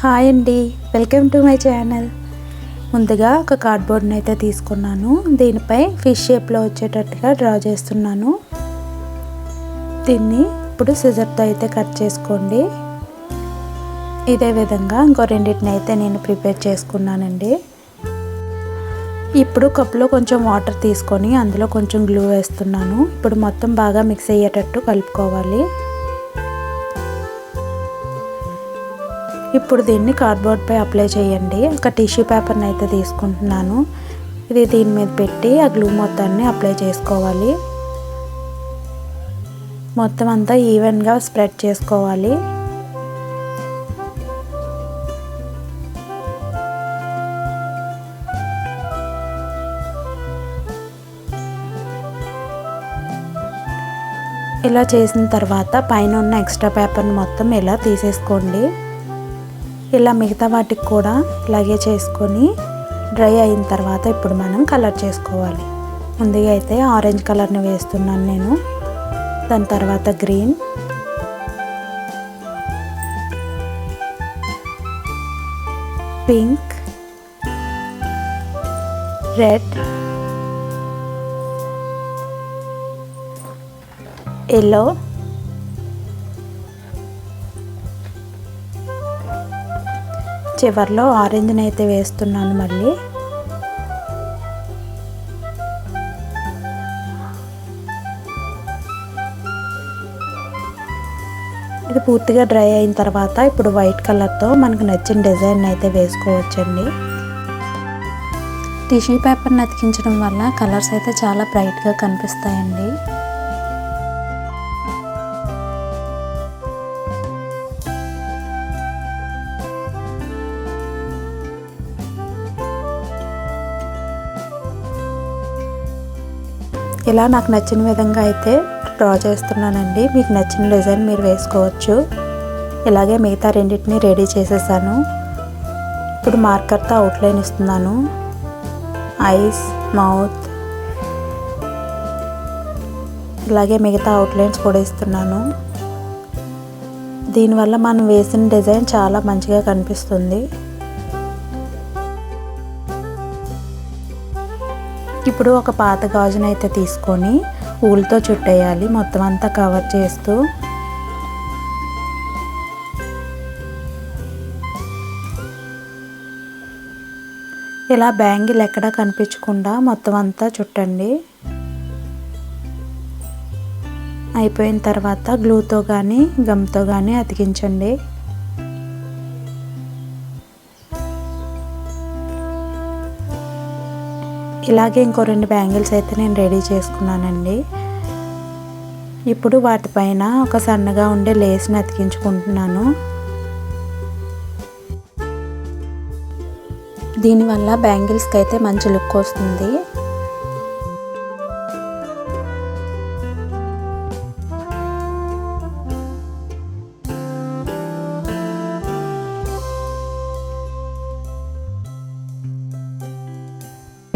Hi అండి, welcome to my channel. ముందుగా ఒక కార్డ్బోర్డ్ని అయితే తీసుకున్నాను. దీనిపై ఫిష్ షేప్లో వచ్చేటట్టుగా డ్రా చేస్తున్నాను. దీన్ని ఇప్పుడు సిజర్తో అయితే కట్ చేసుకోండి. ఇదే విధంగా ఇంకో రెండింటిని అయితే నేను ప్రిపేర్ చేసుకున్నానండి. ఇప్పుడు కప్లో కొంచెం వాటర్ తీసుకొని అందులో కొంచెం గ్లూ వేస్తున్నాను. ఇప్పుడు మొత్తం బాగా మిక్స్ అయ్యేటట్టు కలుపుకోవాలి. ఇప్పుడు దీన్ని కార్డ్బోర్డ్పై అప్లై చేయండి. ఒక టిష్యూ పేపర్ని అయితే తీసుకుంటున్నాను. ఇది దీని మీద పెట్టి ఆ గ్లూ మొత్తాన్ని అప్లై చేసుకోవాలి. మొత్తం అంతా ఈవెన్గా స్ప్రెడ్ చేసుకోవాలి. ఇలా చేసిన తర్వాత పైన ఉన్న ఎక్స్ట్రా పేపర్ని మొత్తం ఇలా తీసేసుకోండి. ఇలా మిగతా వాటికి కూడా ఇలాగే చేసుకొని డ్రై అయిన తర్వాత ఇప్పుడు మనం కలర్ చేసుకోవాలి. ముందుగా అయితే ఆరెంజ్ కలర్ని వేస్తున్నాను నేను. దాని తర్వాత గ్రీన్, పింక్, రెడ్, ఎల్లో, చివర్లో ఆరెంజ్ని అయితే వేస్తున్నాను. మళ్ళీ ఇది పూర్తిగా డ్రై అయిన తర్వాత ఇప్పుడు వైట్ కలర్తో మనకు నచ్చిన డిజైన్ అయితే వేసుకోవచ్చండి. టిష్యూ పేపర్ని అతికించడం వల్ల కలర్స్ అయితే చాలా బ్రైట్గా కనిపిస్తాయండి. ఇలా నాకు నచ్చిన విధంగా అయితే డ్రా చేస్తున్నానండి. మీకు నచ్చిన డిజైన్ మీరు వేసుకోవచ్చు. ఇలాగే మిగతా రెండింటిని రెడీ చేసేసాను. ఇప్పుడు మార్కర్తో అవుట్లైన్ ఇస్తున్నాను. ఐస్, మౌత్, ఇలాగే మిగతా అవుట్లైన్స్ కూడా ఇస్తున్నాను. దీనివల్ల మనం వేసిన డిజైన్ చాలా మంచిగా కనిపిస్తుంది. ఇప్పుడు ఒక పాత గాజును అయితే తీసుకొని ఊలుతో చుట్టేయాలి, మొత్తం అంతా కవర్ చేస్తూ. ఇలా బ్యాంగిల్ ఎక్కడా కనిపించకుండా మొత్తం అంతా చుట్టండి. అయిపోయిన తర్వాత గ్లూతో కానీ గమ్తో కానీ అతికించండి. ఇలాగే ఇంకో 2 బ్యాంగిల్స్ అయితే నేను రెడీ చేసుకున్నానండి. ఇప్పుడు వాటిపైన ఒక సన్నగా ఉండే లేస్ని అతికించుకుంటున్నాను. దీనివల్ల బ్యాంగిల్స్కి అయితే మంచి లుక్ వస్తుంది.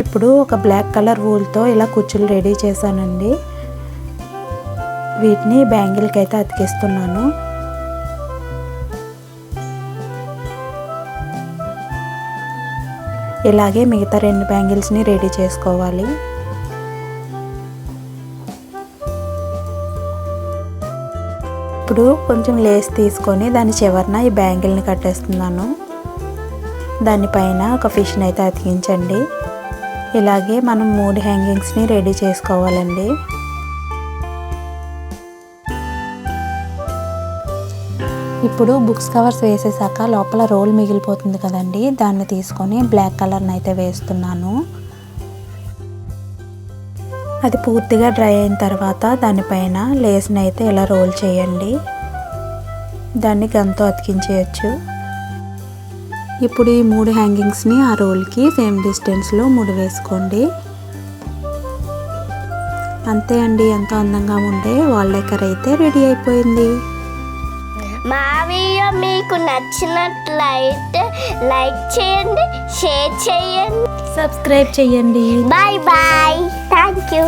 ఇప్పుడు ఒక బ్లాక్ కలర్ వూల్తో ఇలా కుచ్చులు రెడీ చేశానండి. వీటిని బ్యాంగిల్కి అయితే అతికిస్తున్నాను. ఇలాగే మిగతా 2 బ్యాంగిల్స్ని రెడీ చేసుకోవాలి. ఇప్పుడు కొంచెం లేస్ తీసుకొని దాని చివరన ఈ బ్యాంగిల్ని కట్టేస్తున్నాను. దానిపైన ఒక ఫిష్ని అయితే అతికించండి. ఇలాగే మనం 3 హ్యాంగింగ్స్ని రెడీ చేసుకోవాలండి. ఇప్పుడు బుక్స్ కవర్స్ వేసేసాక లోపల రోల్ మిగిలిపోతుంది కదండి, దాన్ని తీసుకొని బ్లాక్ కలర్ని అయితే వేస్తున్నాను. అది పూర్తిగా డ్రై అయిన తర్వాత దానిపైన లేస్ని అయితే ఇలా రోల్ చేయండి. దాన్ని గమ్తో అతికించేయచ్చు. ఇప్పుడు ఈ 3 హ్యాంగింగ్స్ని ఆ రోల్కి సేమ్ డిస్టెన్స్లో 3 వేసుకోండి. అంతే అండి, ఎంతో అందంగా ఉండే వాల్ డెకర్ అయితే రెడీ అయిపోయింది. మా వీడియో మీకు నచ్చినట్లయితే లైక్ చేయండి, షేర్ చేయండి, సబ్స్క్రైబ్ చేయండి. Bye bye. Thank you.